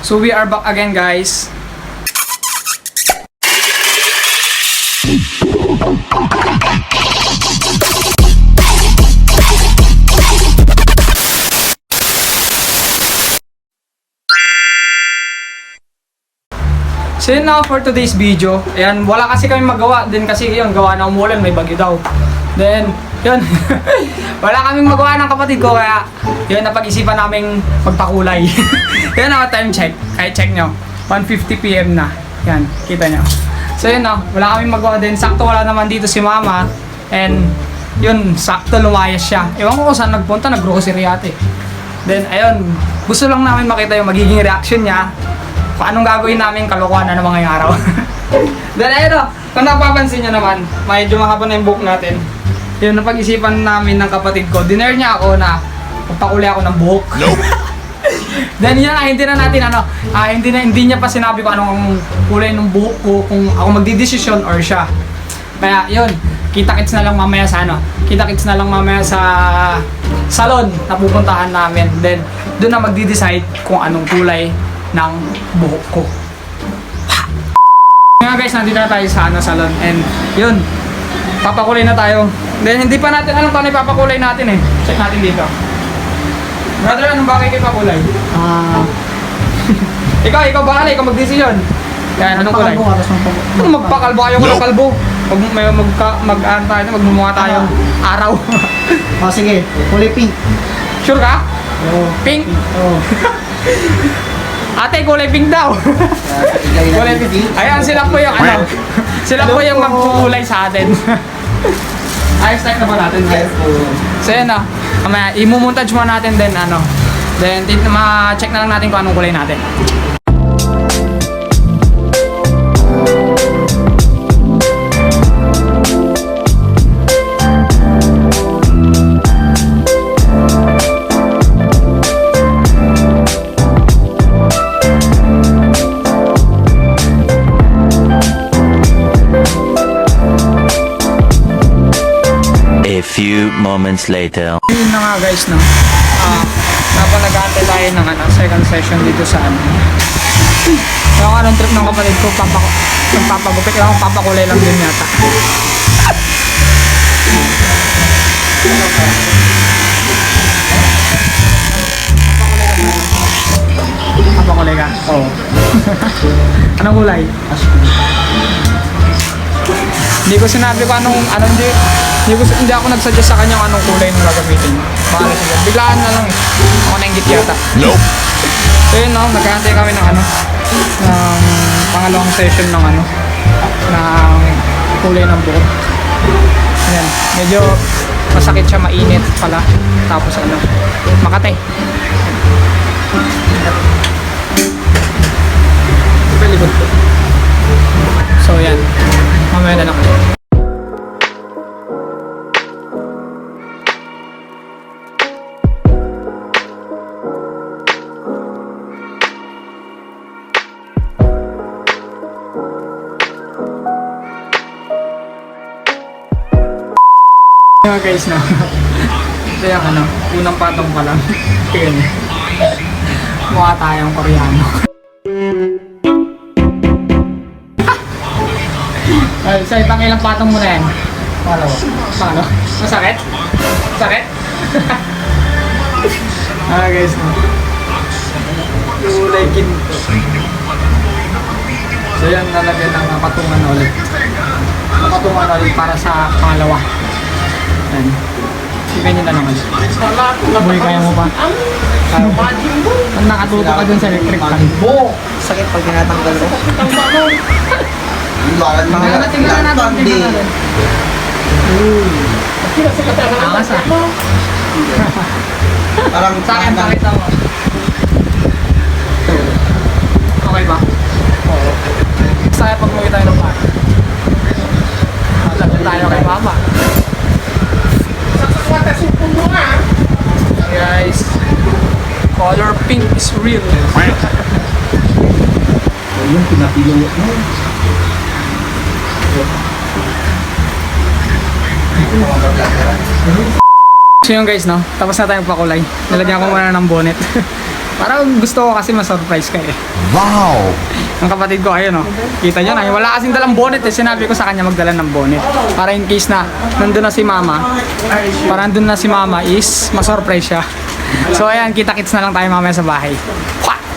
So we are back again, guys. So yun na for today's video. Ayan, wala kasi kami magawa. Then kasi yun, gawa na umulan, may bagyo daw. Then, yun. Wala kaming magawa ng kapatid ko, kaya yun, napag-isipan naming magpakulay. Yan ako, time check. Kahit check nyo. 1:50 PM na. Yan, kita nyo. So yun na, wala kaming magawa din. Sakto wala naman dito si mama. And yun, sakto lumayas siya. Ewan ko kung saan nagpunta, nag-grocery ate. Then, ayun, gusto lang namin makita yung magiging reaction niya. Kung anong gagawin namin kalokohan na ng mga araw. Then ayun o, kung napapansin nyo naman, medyo mahaba na yung buhok natin. Yun, napag-isipan namin ng kapatid ko. Dinner niya ako na magpakulay ako ng buhok. Nope. Then yun na, hindi na natin hindi niya pa sinabi ko anong kulay ng buhok ko, kung ako magdidesisyon or siya. Kaya yun, kita-kits na lang mamaya sa kita-kits na lang mamaya sa salon na pupuntahan namin. Then doon na magdi-decide kung anong kulay ng buhok ko. Nga guys, nandito na tayo sa salon and yun, papakulay na tayo. Then hindi pa natin alam kung ano ipapakulay natin eh. Check natin dito. Brother, anong bagay kayo pakulay? Ikaw bahala, ikaw magdesisyon. Yan, anong kulay? Magpakalbo kayo ko ng kalbo. Magmumukha tayong araw. Sige, kulay pink. Sure ka? Oo. Pink? Oo. Ate, kulay pink daw. Kulay pink. Ayan, sila po yung sila po yung magkukulay sa atin. Ayos tayo na ba natin? Yes po. So yun na. Kamaya, imumontage muna natin din Then, ma-check na lang natin kung anong kulay natin. A few moments later. Yun na nga guys, no? Napalagante tayo ng second session dito sa Kaya anong trip ng kapatid ko, papagupit lang ako, papakulay lang din yata. Papakulay ka? Oo. Anong kulay? Hindi ko sinabi ko hindi ako nag-suggest sa kanya kung anong kulay nung gagamitin. Baka siya. Biglaan na lang eh. Ako nainggit yata. Nope. So yun nagkakantay kami ng ng pangalawang session ng ng kulay ng buhok. Ayan. Medyo masakit siya, mainit pala. Tapos makate. Very good. So yan. Mamaya na lang. Guys, no? Ito yung unang patong pa lang. Tingnan niyo. Mukha tayong Koreano. So, ilang patong mo na yan? Paano? Masakit? Sakit? Guys, no? Kulay ginto. So yan, nalagyan ng patungan ulit. Patungan ulit para sa pangalawa. Ayan. Tignan nyo na naman. Boy, kaya mo ba? Ang nakatuto ka dun sa electric fan. Sakit pag tinatanggal ko. Tingnan natin. Angas ah. Parang Sa akin, pakita mo. Okay ba? Oo. Saya pag muli tayo ng pari. Lapit tayo kay mama. Guys, color pink is real. yung pinapilo mo. So yun guys, no? Tapos na tayong pakulay. Nilagyan ko muna ng bonnet. Parang gusto ko kasi ma-surprise ka eh. Wow! Ang kapatid ko, ayun, no? Kita nyo na, wala kasing dalang bonnet eh. Sinabi ko sa kanya magdala ng bonnet. Para in case na nandun na si mama, para nandun na si mama is ma-surprise siya. So ayan, kita-kits na lang tayo mamaya sa bahay.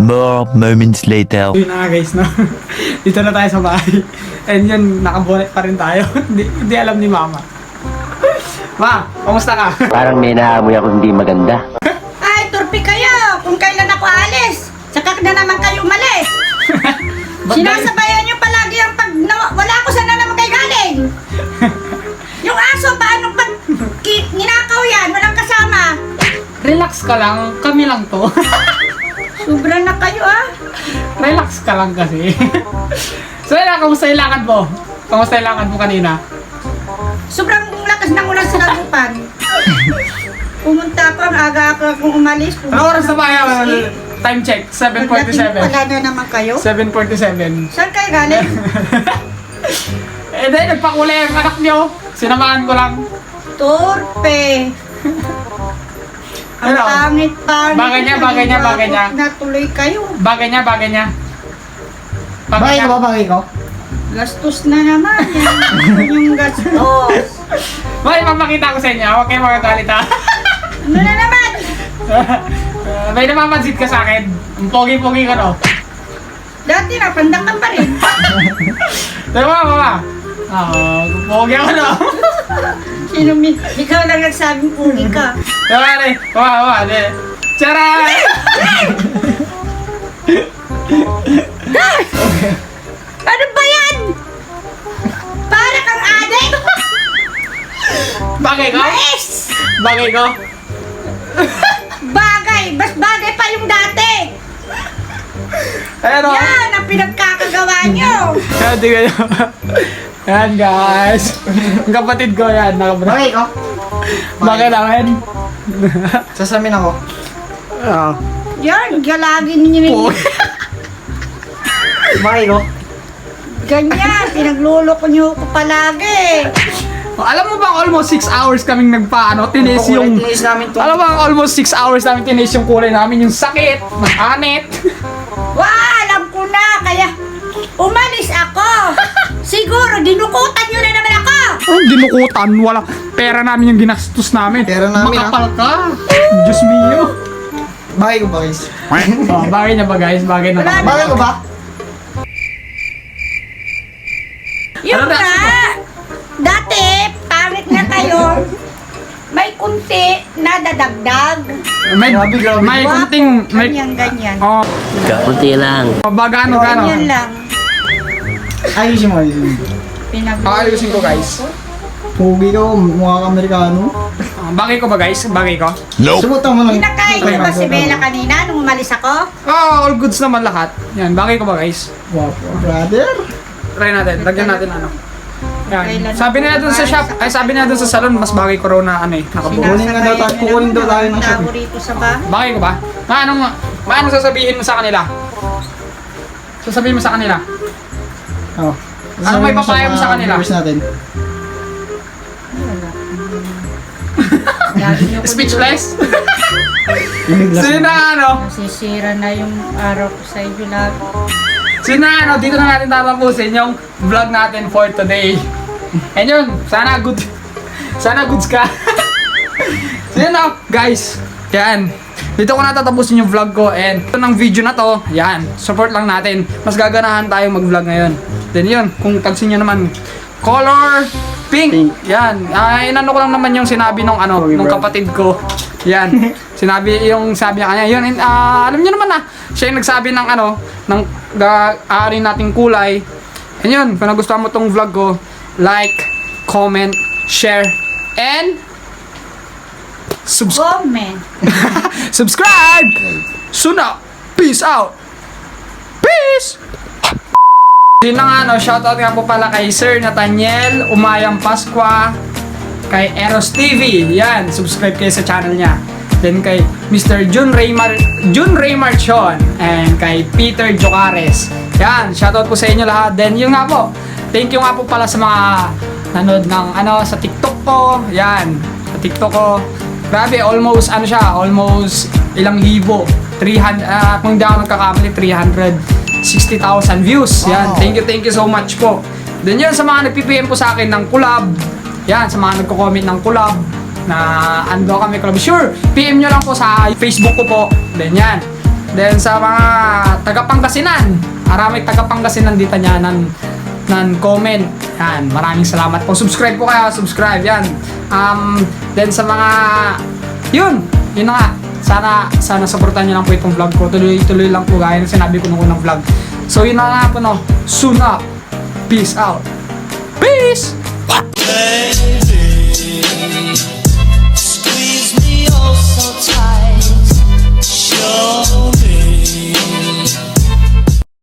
More moments later. Yun na nga guys, no? Dito na tayo sa bahay. And yun, nakabonet pa rin tayo. Hindi alam ni mama. Ma, kamusta ka? Parang may naamoy ako hindi maganda. Ay, turpi kayo! Kung kailan ako alis, saka na naman kayo umalis. Sinasabayan nyo palagi ang wala ako saan na naman kayo galing. Yung aso, paano pag ninakaw yan, walang kasama? Relax ka lang, kami lang to. Sobra na kayo ah. Relax ka lang kasi. So yun na, kamusta yung lakad mo? Kamusta yung lakad mo kanina? Sobrang lakas ng ulan sa Dagupan. Pumunta ako, ang aga ako akong umalis. Ano oras na ba yan? Time check, Pagdating 7:47. wala na naman kayo. 7:47. Saan kayo galing? Eh dahil nagpakulay ang anak niyo. Sinamahan ko lang. Turpe. Ang Ano? pangit-pangit. Bagay niya, bagay niya, bagay niya. Natuloy kayo. Bagay niya, bagay niya. Bagay ko ba, bagay ko? Gastos na naman. Yan yung gastos. May mapakita ko sa inyo, huwag kayo magagalit ha. Ano na naman? May namamansit ka sa akin. Ang pogi-pogi ka no. Dati na, pandakan pa rin. Diba mama? Pogi ako no. Ikaw lang nagsabing pugi ka. Diba ne? Mama, ne? Charay! Ano ba yan? Para kang adik? Bagay ko? Mais! Bagay ko? Bagay! Mas bagay pa yung dati! Ayan o. Yan ang pinagkakagawa nyo! Yan, tingnan nyo. Yan guys. Ang kapatid ko yan. Bagay ko? Bagay namin. Sasamin ako. Oo. Yan, galagin ninyo. Bagay ko? Ganyan, pinagluloko nyo ko palagi. Alam mo bang almost 6 hours kaming tinis yung... Tinis namin to. Alam mo bang almost 6 hours namin tinis yung kulay namin, yung sakit, anit. Wah, alam ko na, kaya umalis ako. Siguro, dinukutan nyo na naman ako. Ang dinukutan, wala. Pera namin yung ginastos namin. Pera namin, Makapal ka. Diyos mio. Bagay ko ba, guys? Bagay niya ba guys? Bagay na. Wala Bagay ko ba? Yung Ano na? nga, dati, pangit na kayo, may kunti na dadagdag. May, Grabe, grabe. may kunting... May, Ganyan. oh, Kunti lang. gano. Ganyan lang. Ayusin mo, ayusin mo. Ayusin ko guys. Pugi ko, mukha ka Amerikano. Bagay ko ba guys? Bagay ko? Subutan mo lang. Pinakain niyo ba si Bella kanina nung umalis ako? All goods naman lahat. Yan, bagay ko ba guys? Wow, brother. Try natin, lagyan natin ano. Yan. Kailan Sabi nila dun sa shop, ay sabi nila dun sa salon, mas bagay ko raw na ano eh, nakabuo. Kukunin nga daw tayo- kukunin daw tayo ng tabo rito sa bahay. Bagay ko ba? Maano sasabihin mo sa kanila? Sasabihin mo sa kanila? Oh. Ano may papayo mo sa kanila? Viewers natin. Lagi niyo ko Speechless? Yung Sino na ano? Nasisira na yung araw ko sa inyo lagi. Sino na ano? Dito na natin tatapusin yung vlog natin for today. And yun, sana goods ka. So yun na, guys. Yan. Dito ko natatapusin yung vlog ko and ito ng video na to, yan, support lang natin. Mas gaganahan tayo mag-vlog ngayon. Then yun, kung tagsin nyo naman, color pink. Yan. Inano ko lang naman yung sinabi nung nung kapatid ko. Yan. Sabi niya kanya, yun, alam niyo naman na, siya yung nagsabi ng ng aarin nating kulay. And yun, kung nagustuhan mo tong vlog ko, like, comment, share, and Comment. subscribe! Suna! Peace out! Peace! Yun na nga, shoutout nga po pala kay Sir Nathaniel Umayang Pasqua, kay Eros TV, yan, subscribe kayo sa channel niya. Then kay Mr. Jun Ray Marchon, and kay Peter Jocares. Yan, shoutout po sa inyo lahat. Then yun nga po, thank you nga po pala sa mga nanood ng sa TikTok ko. Yan, sa TikTok ko. Grabe, almost ano siya, almost ilang libo. 300, kung hindi ako nagkakamali, 360,000 views. Yan, thank you so much po. Then yun, sa mga nag-PPM po sa akin ng collab, yan, sa mga nagko-comment ng collab, na ano daw kami collab, sure, PM nyo lang po sa Facebook ko po. Then yan. Then sa mga taga-Pangasinan, maraming taga-Pangasinan dito niya ng comment. Yan, maraming salamat po. Subscribe po kayo, subscribe yan. Then sa mga yun na nga. Sana supportan niyo lang po itong vlog ko. Tuloy lang po gaya ng sinabi ko nung unang vlog. So yun na nga po no. Soon up. Peace out. Peace! Squeeze me oh so tight. Show me